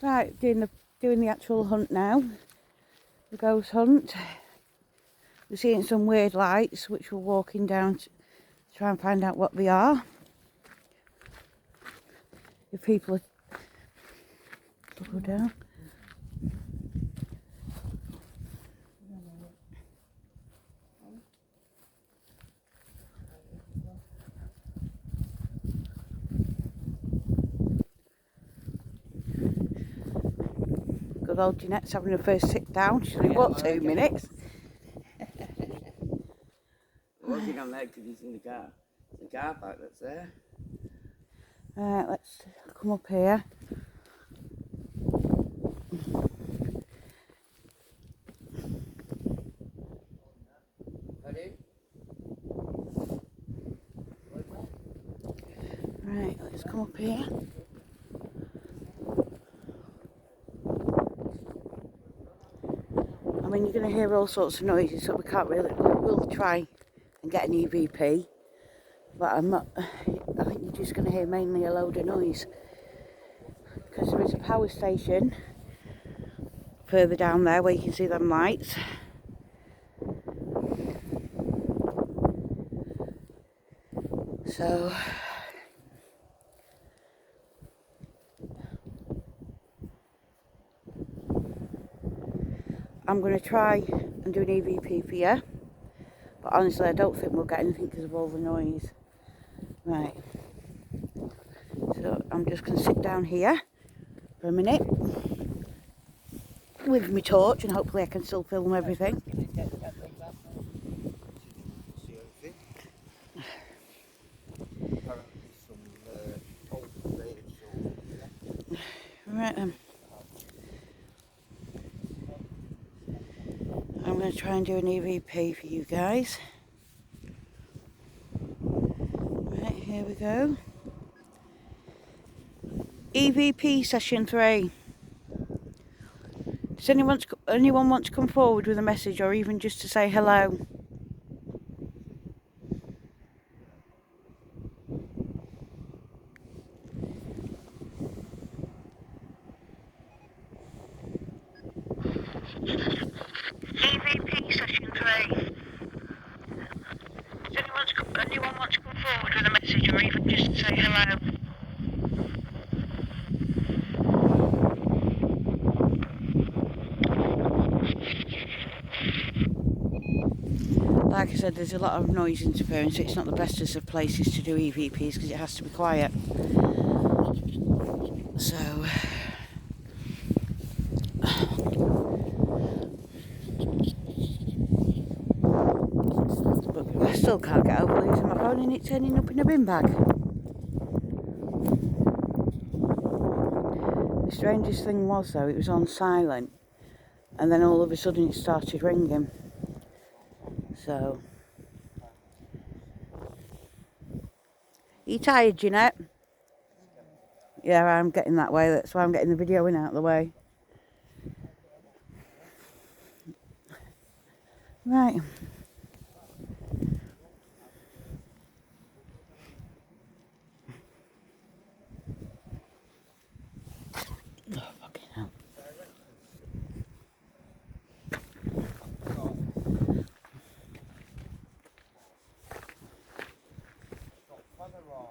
Right, doing the actual hunt now. The ghost hunt. We're seeing some weird lights, which we're walking down to try and find out what they are. If people are... Go down. Good old Jeanette's having her first sit down. She's only walked 2 minutes. Walking on there because he's in the car. The car park that's there. Right, let's come up here. Right, let's come up here. I mean, you're going to hear all sorts of noises, so we can't really... We'll try and get an EVP. But I'm not... I think you're just going to hear mainly a load of noise. Because there is a power station further down there where you can see them lights. So... I'm going to try and do an EVP for you. But honestly, I don't think we'll get anything because of all the noise. Right. So I'm just going to sit down here for a minute with my torch and hopefully I can still film everything. Right then. I'm going to try and do an EVP for you guys. Right, here we go. EVP session 3. Does anyone want to come forward with a message or even just to say hello? EVP session 3. Does anyone want to come forward with a message or even just to say hello? Like I said, there's a lot of noise interference, so it's not the best of places to do EVPs because it has to be quiet. So, but I still can't get over losing my phone and it turning up in a bin bag. The strangest thing was though, it was on silent and then all of a sudden it started ringing. So, are you tired, Jeanette? Yeah, I'm getting that way. That's why I'm getting the video in out of the way. Right. Oh, fucking hell.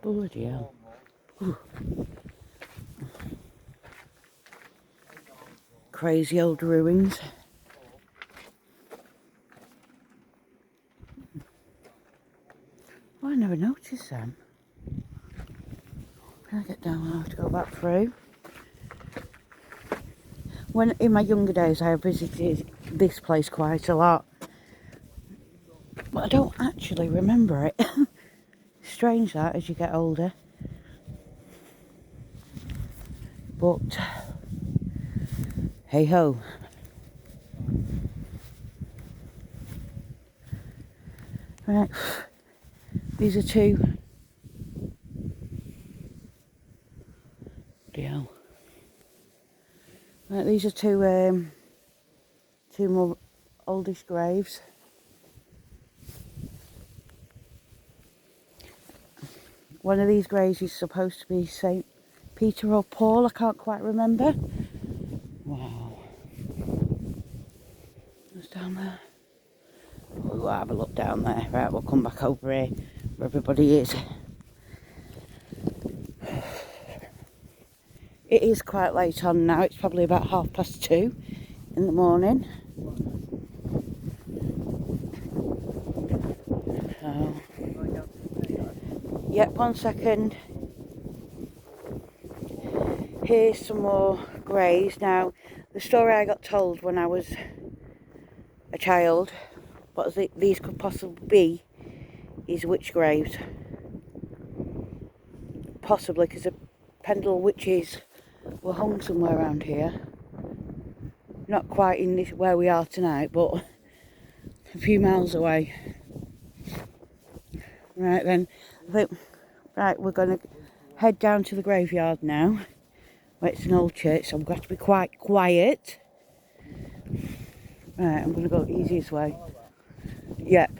Bloody hell. Ooh. Crazy old ruins. Oh, I never noticed them. When I get down, I'll have to go back through. When in my younger days, I have visited this place quite a lot, but I don't actually remember it. Strange that as you get older. But hey ho. Right, these are two. Deal. Right, these are two more oldish graves. One of these graves is supposed to be St. Peter or Paul, I can't quite remember. Wow. What's down there? We'll have a look down there. Right, we'll come back over here where everybody is. It is quite late on now. It's probably about 2:30 in the morning. So, yep, 1 second. Here's some more graves. Now, the story I got told when I was a child, what these could possibly be, is witch graves. Possibly because the Pendle witches were hung somewhere around here. Not quite in this where we are tonight, but a few miles away. Right then, right, we're going to head down to the graveyard now. Where it's an old church, so we've got to be quite quiet. Right, I'm going to go the easiest way. Yep.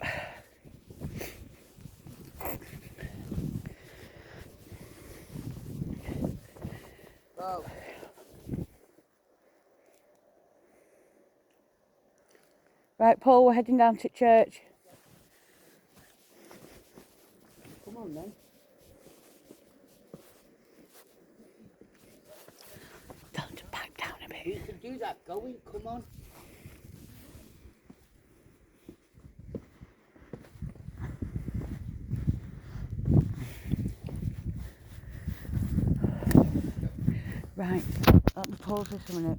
Oh. Right, Paul, we're heading down to church. Come on then. Tell him to back down a bit. You can do that going, come on. Right, let me pause this a minute.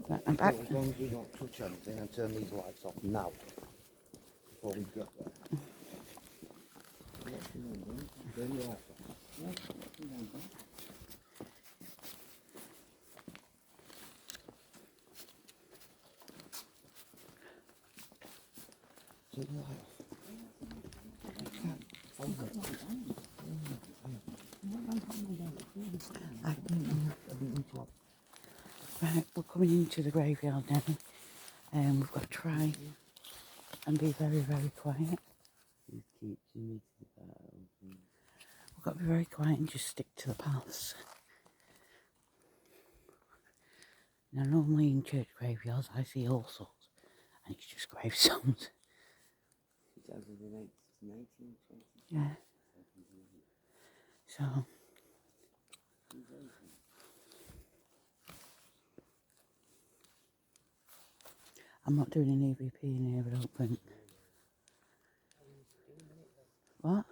Right, I'm back. As long as we don't touch anything and turn these lights off now, before we get there. Turn your lights off. Turn the light off. Right, we're coming into the graveyard now. We've got to try and be very, very quiet. We've got to be very quiet and just stick to the paths. Now, normally in church graveyards, I see all sorts, and it's just gravestones. 2008, 1920. Yeah. So, I'm not doing an EVP in here, I don't think. What?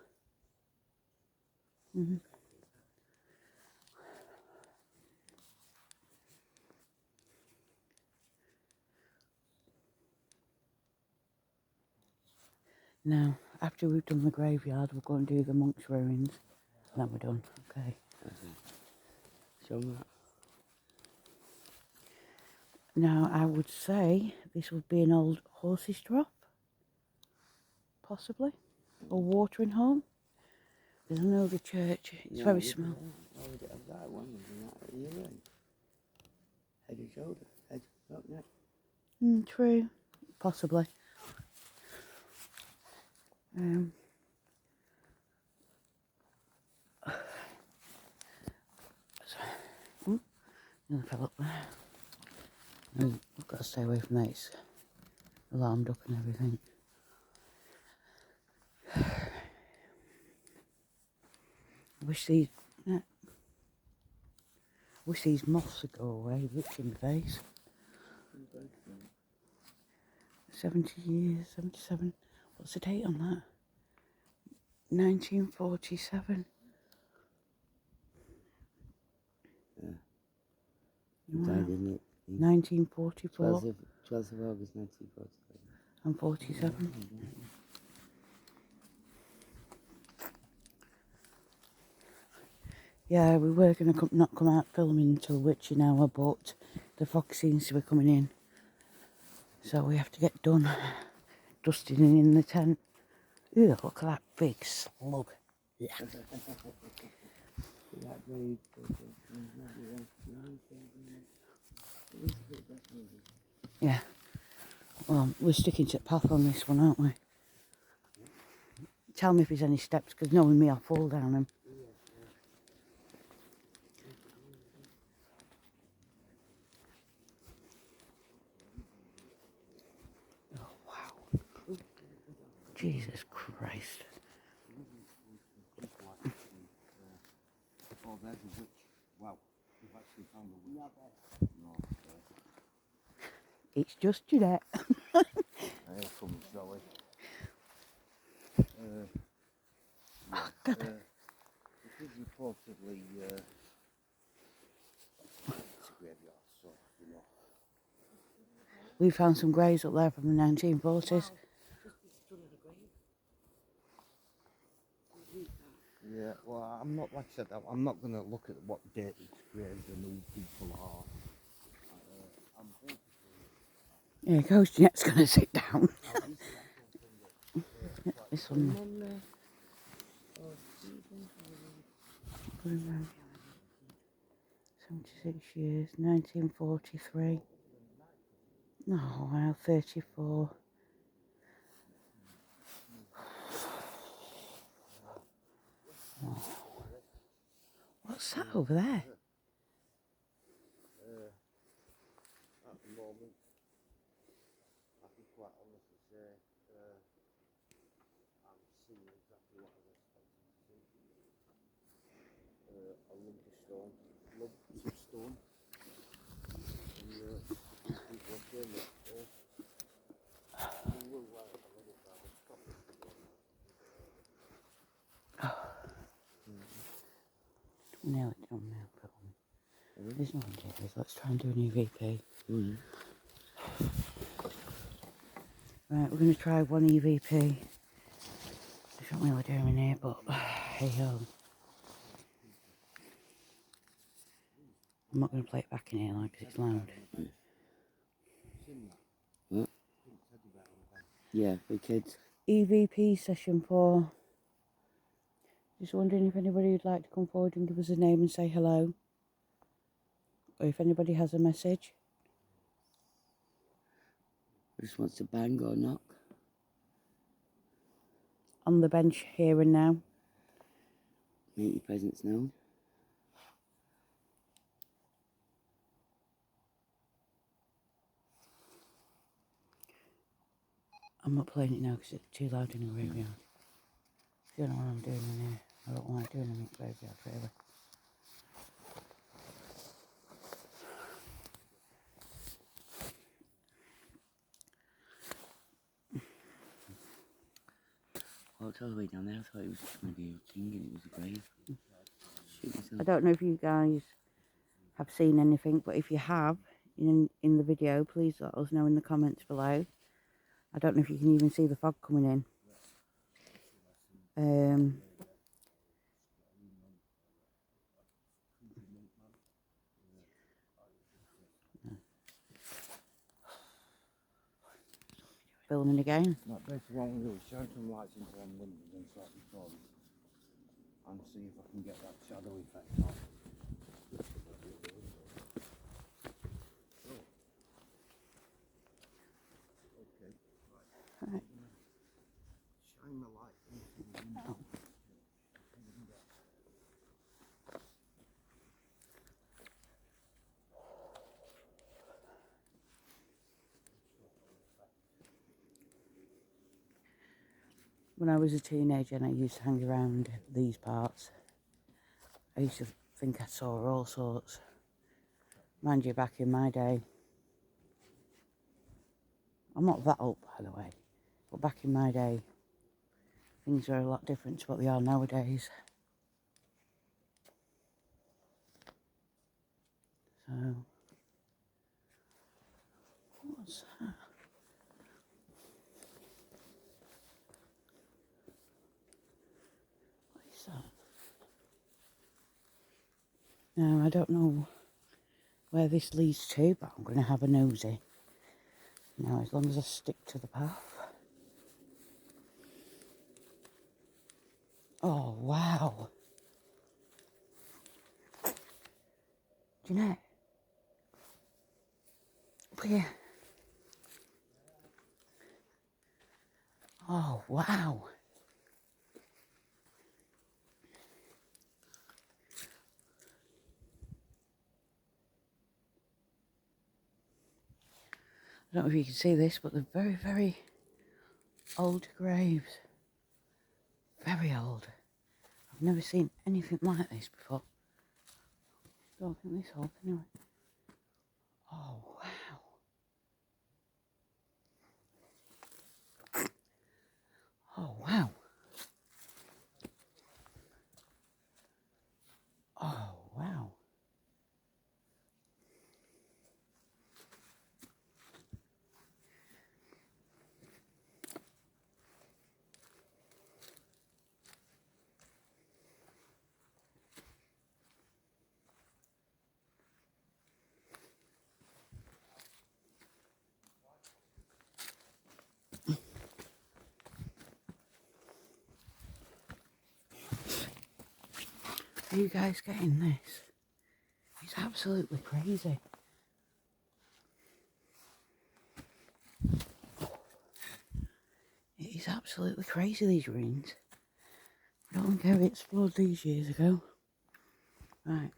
Mm-hmm. Now, after we've done the graveyard, we'll go and do the monks' ruins, and then we're done. Okay. Show me that. Now, I would say this would be an old horse's drop, possibly, or watering hole. Because I know the church, it's very small. Why would it have that one? That earring? Head and shoulder. Head, not neck. True, possibly. Another fell up there. And we've got to stay away from that. It's alarmed up and everything. Wish these moths would go away, rich in the face. 70 years, 77. What's the date on that? 1947. Yeah. Wow. Died in 1944 12th of August 1945. and 47. Yeah, we were going to not come out filming until witching hour, but the fog seems to be coming in. So we have to get done dusting in the tent. Ew, look at that big slug. Yeah. Yeah. Well, we're sticking to the path on this one, aren't we? Tell me if there's any steps, because knowing me, I'll fall down them. Jesus Christ. Oh, there's a witch. Wow, we've actually found a witch. No, It's just Jeanette. here comes Zoe. Yeah, it is reportedly it's a graveyard, so you know. We found some graves up there from the 1940s. Yeah, well, I'm not, like I said, I'm not going to look at what date it's graves and who people are. I'm hoping Here goes, Jeanette's going to sit down. This one. Put him round. 76 years, 1943. Oh, wow, 34. Oh. What's that over there? at the moment, I can quite honestly say, I'm seeing exactly what I was expecting to see. A lump of stone. And people are saying that, we will a little bit, stop it. Nail it down now, probably. There's no one here. Let's try and do an EVP. Right, we're going to try one EVP. I don't really do them in here, but hey ho. I'm not going to play it back in here like 'cause it's loud. What? Yeah, for kids. EVP session 4. Just wondering if anybody would like to come forward and give us a name and say hello. Or if anybody has a message. Just wants to bang or knock. On the bench here and now. Make your presence known. I'm not playing it now because it's too loud in the graveyard. If you don't know what I'm doing in here, I don't like doing them in the graveyard really. Oh, it's all the way down there. I thought it was going to be a king and it was a grave. Shoot yourself. I don't know if you guys have seen anything, but if you have in the video, please let us know in the comments below. I don't know if you can even see the fog coming in. Filming again. Like basically what I'm going to do is shine some lights into them windows and start recording. And see if I can get that shadow effect on. Okay, right. Shine the light into the window. When I was a teenager and I used to hang around these parts, I used to think I saw all sorts. Mind you, back in my day, I'm not that old by the way, but back in my day, things were a lot different to what they are nowadays. So, what's that? What is that? Now, I don't know where this leads to, but I'm going to have a nosy. Now, as long as I stick to the path. Oh, wow. Jeanette. Up here. Oh, wow. I don't know if you can see this, but they're very, very old graves. Very old. I've never seen anything like this before. Don't think this old anyway. Oh wow. Oh wow. Oh wow. Are you guys getting this? It's absolutely crazy. It is absolutely crazy, these ruins. I don't care if it exploded these years ago. Right.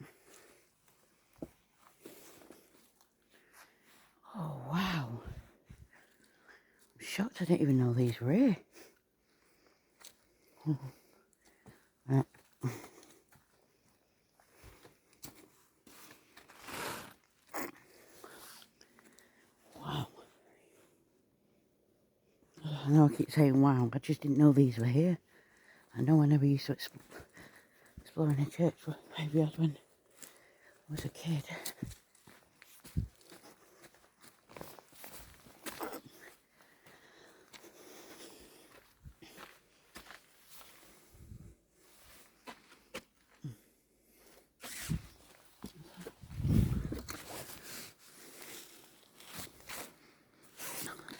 Oh wow. I'm shocked I didn't even know these were here. Right. Wow. I know I keep saying wow, I just didn't know these were here. I know I never used to explore in a church, but maybe I was when I was a kid.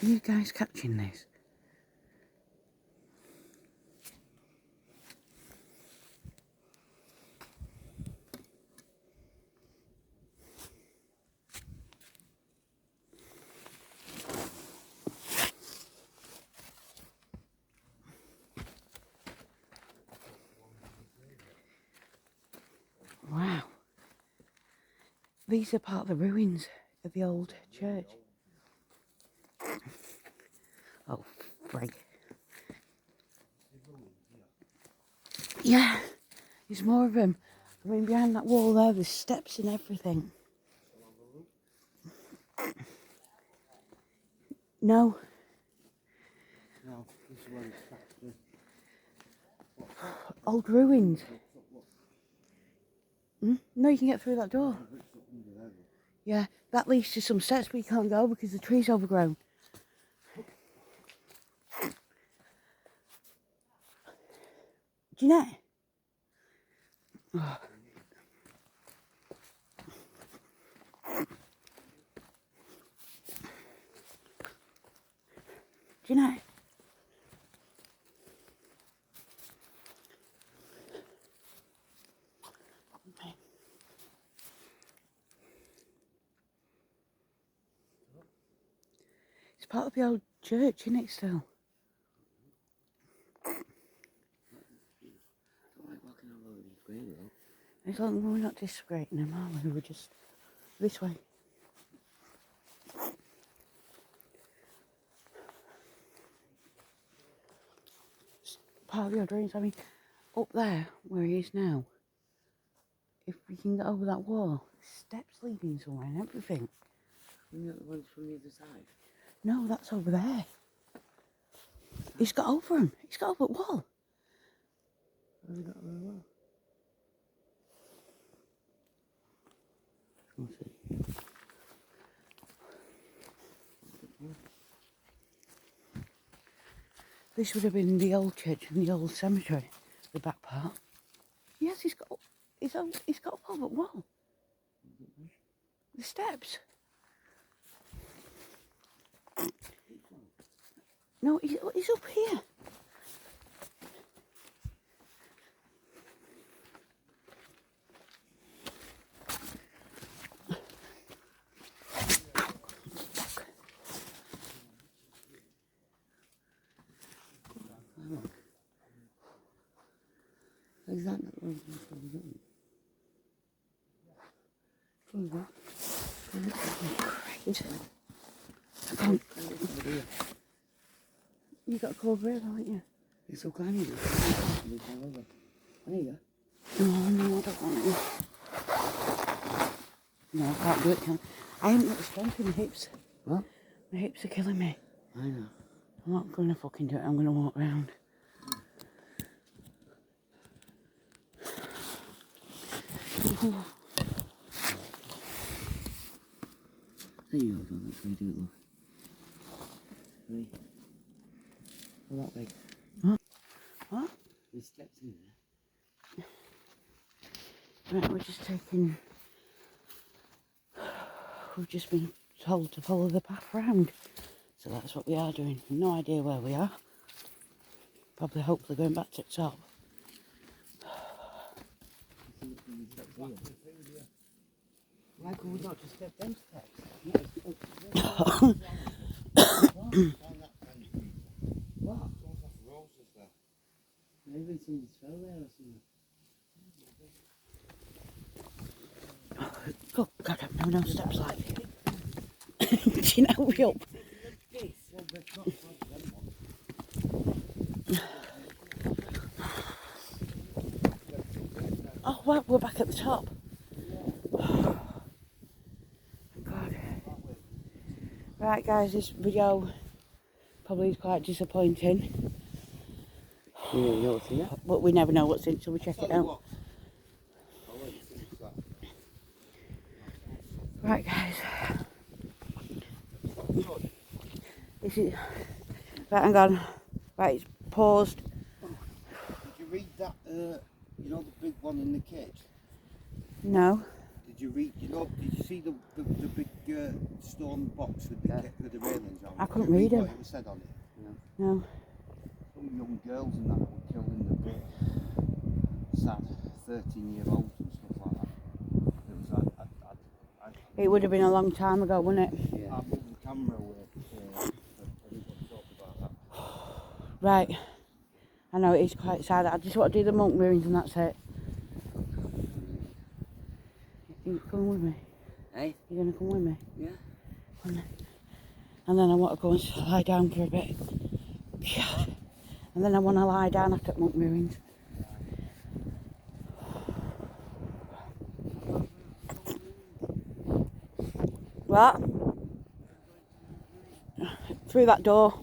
Are you guys catching this? Wow. These are part of the ruins of the old church. Oh, frig. Yeah, there's more of them. I mean, behind that wall there's steps and everything. No. No, this is where it's back to. Old ruins. No, you can get through that door. Yeah, that leads to some steps, but you can't go because the tree's overgrown. Jeanette? Oh. Jeanette? Okay. It's part of the old church, isn't it, still? Walking all over these grey though. As long as we're not discreting them, are we? We're just this way. It's part of the old ruins. I mean, up there, where he is now, if we can get over that wall, steps leading somewhere and everything. You know the ones from the other side? No, that's over there. He's got over him. He's got over the wall. Have you got a really well? We'll see. This would have been the old church and the old cemetery, the back part. Yes, he's got up over the wall. The steps. No, he's up here. Is that not one from the room? Great. I can't. You got a cold rail, haven't you? It's so tiny. I need you. Oh no, I don't want it. No, I can't do it. I haven't got the strength in my hips. What? My hips are killing me. I know. I'm not going to fucking do it. I'm going to walk round. There you go, that's where you do it, look. Ready? Go that way. What? There's steps in there. Right, we're just taking... We've just been told to follow the path round. So that's what we are doing. No idea where we are. Probably hopefully going back to the top. Why could we not just step them steps? What? Maybe someone's fell there or something. Oh, God, no steps like it. Do you know, hurry up. Oh, well, we're back at the top. God. Right, guys, this video probably is quite disappointing. You don't know what's in it? But we never know what's in, so we check it out. Right, guys. This is... Right, hang on. Right, it's paused. Did you read that, you know, the big one in the cage? No. Did you read, did you see the big stone box with the railings on it? I couldn't Did you read what them. it was said on it? No. Some young girls and that were killed in the boat. Sad, 13-year-olds and stuff like that. It was, It would have been a long time ago, wouldn't it? Yeah. I moved the camera away so everybody talked about that. Right. I know it is quite sad. I just want to do the monk ruins and that's it. You coming with me? Hey? You gonna come with me? Yeah. And then I want to go and lie down for a bit. God. And then I want to lie down after monk ruins. What? Through that door.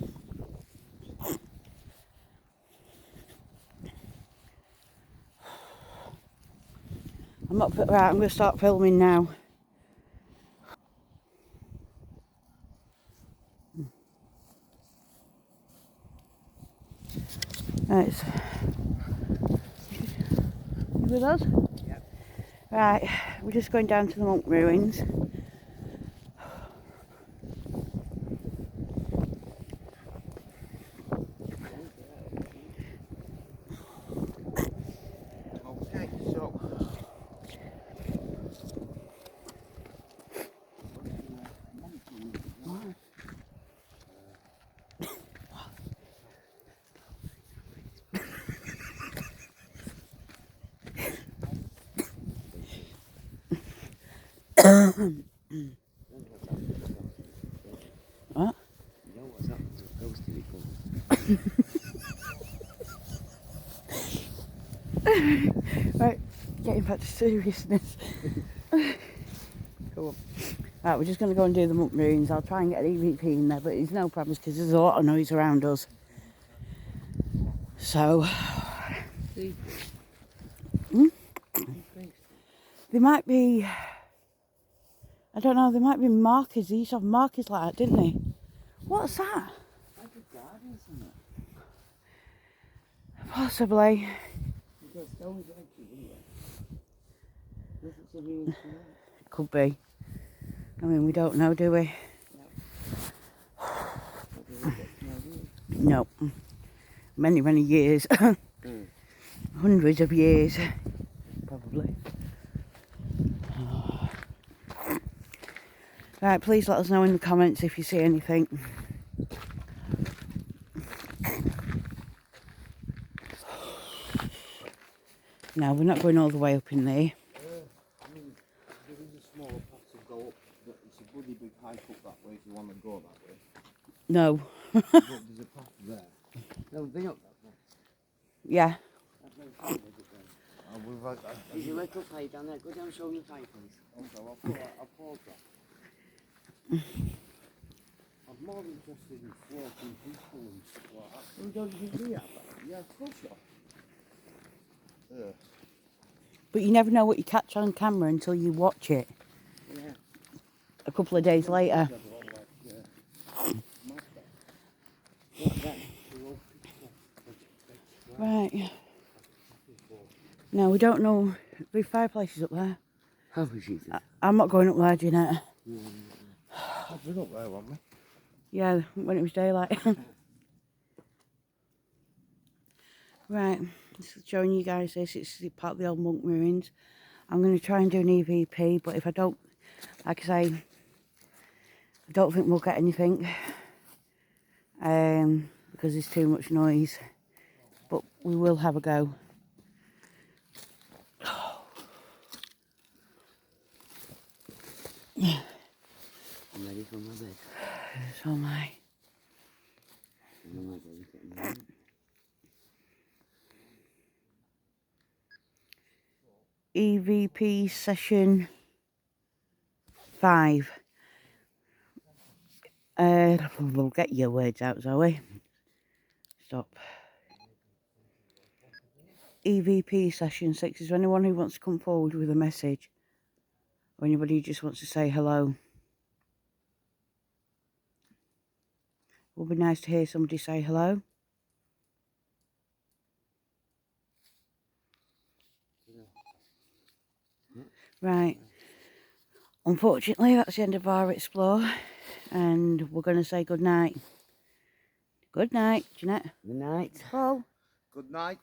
I'm not right. I'm going to start filming now. Right. You with us? Yep. Right. We're just going down to the monk ruins. Okay, so What? You know what's happened to those two people? Right. Getting back to seriousness. Go on. Right, we're just going to go and do the monk ruins. I'll try and get an EVP in there, but there's no promise because there's a lot of noise around us. So, there might be, I don't know, there might be markers. They used to have markers like that, didn't they? What's that? Like a garden, isn't it? Possibly. Because stones actually, isn't it? Doesn't something Could be. I mean, we don't know, do we? No. Many, many years. Hundreds of years. Probably. Right, please let us know in the comments if you see anything. No, we're not going all the way up in there. I mean, there is a smaller path to go up, but it's a bloody big hike up that way if you want to go that way. No. But there's a path there. Never been up that way. Yeah. I've never seen it again. We've There's a little pipe down there. Go down and show me the pipe, please. Okay, I'll pause that. I'm more interested in floating people and stuff like that. Oh, don't you think we have that? Yeah, of course you are. But you never know what you catch on camera until you watch it Yeah. a couple of days later. What then? Right. No, we don't know. There's fireplaces up there. How was Jesus? I'm not going up there, Jeanette. I've been up there, haven't we? Yeah, when it was daylight. Right, just showing you guys this. It's part of the old monk ruins. I'm going to try and do an EVP, but if I don't, like I say, I don't think we'll get anything. Because there's too much noise. But we will have a go. I'm ready for my bed. So am I. I'm on my bed, getting ready. EVP session 5. We'll get your words out, Zoe. Stop. EVP session 6. Is there anyone who wants to come forward with a message? Or anybody who just wants to say hello? It would be nice to hear somebody say hello. Right. Unfortunately, that's the end of our explore. And we're going to say good night. Good night, Jeanette. Good night. Paul. Good night.